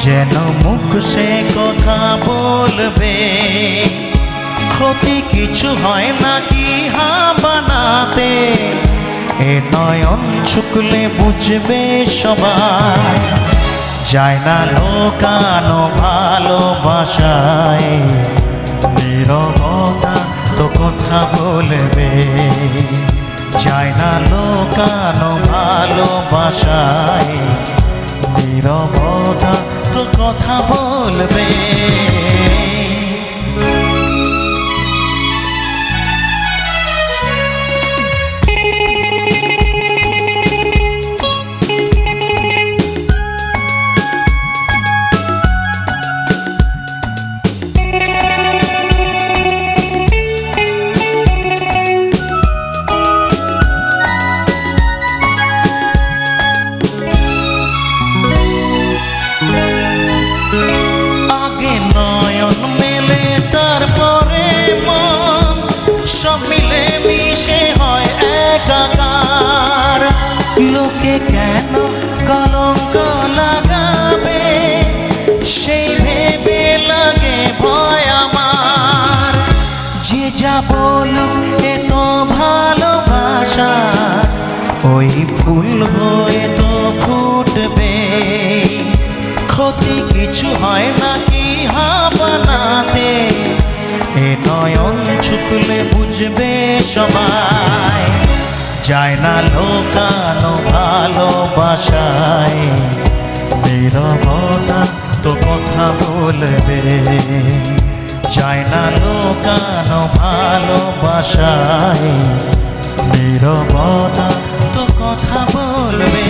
যেন মুখ সে কথা বলবে, ক্ষতি কিছু হয় নাকি হা বানাতে, এ নয়ন শুকলে বুঝবে সবাই। যায় না লোকানো ভালোবাসায়, নীরবতা তো কথা বলবে। যায় না লোকানো ভালোবাসায়, নীরবতা তো কথা বলবে। লোকে কেন কলঙ্ক লাগাবে, সেই ভেবে লাগে ভয় আমার। যে যা বলুক এ তো ভালোবাসা, ওই ফুল হয়ে তো ফুটবে। ক্ষতি কিছু হয় নাকি হা বানাতে, এ নয়ন ছুকলে বুঝবে সবাই। যায় না লোকানো ভালোবাসায়, নীরবতা তো কথা বলবে। যায় না লোকানো ভালোবাসায়, নীরবতা তো কথা বলবে।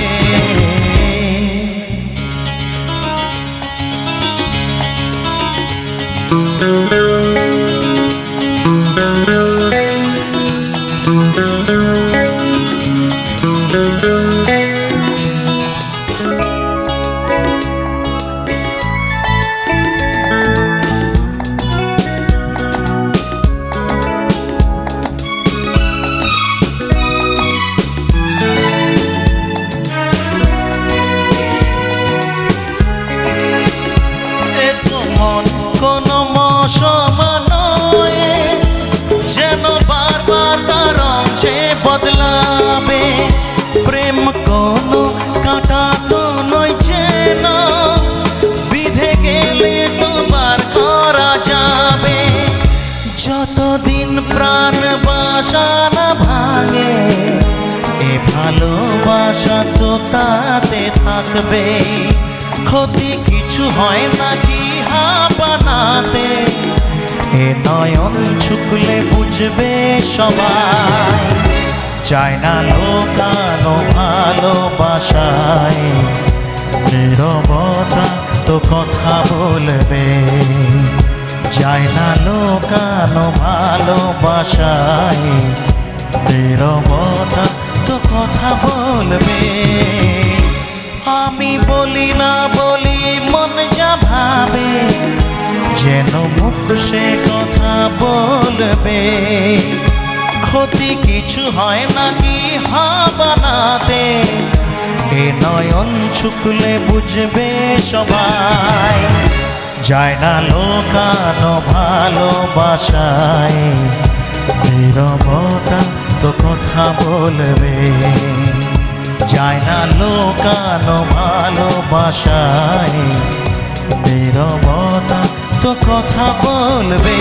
কোনো মশমানয়ে যেন বারবার তার অংশে বদলাবে। প্রেম কোনো কাঁটা তো নয় যেন, বিধে গেলে তো বার করা যাবে। যতদিন প্রাণ বাসা না ভাঙে, এ ভালোবাসা তো তাতে থাকবে। ক্ষতি কিছু হয় নাকি হা বানাতে, এ নয়ন ছুকলে বুঝবে সবাই। যায় না লোকানো ভালোবাসায়, নীরবতা তো কথা বলবে। যায় না লোকানো ভালোবাসায়, নীরবতা তো কথা বলবে। আমি বলি না বলি মন যা ভাবে, যেন মুখ সে কথা বলবে। ক্ষতি কিছু হয় নাকি হা বানাতে, এ নয়ন ছুকলে বুঝবে সবাই। যায় না লোকানো ভালোবাসায়, নীরবতা তো কথা বলবে। যায় না লোকানো ভালোবাসায়, নীরবতা তো কথা বলবে।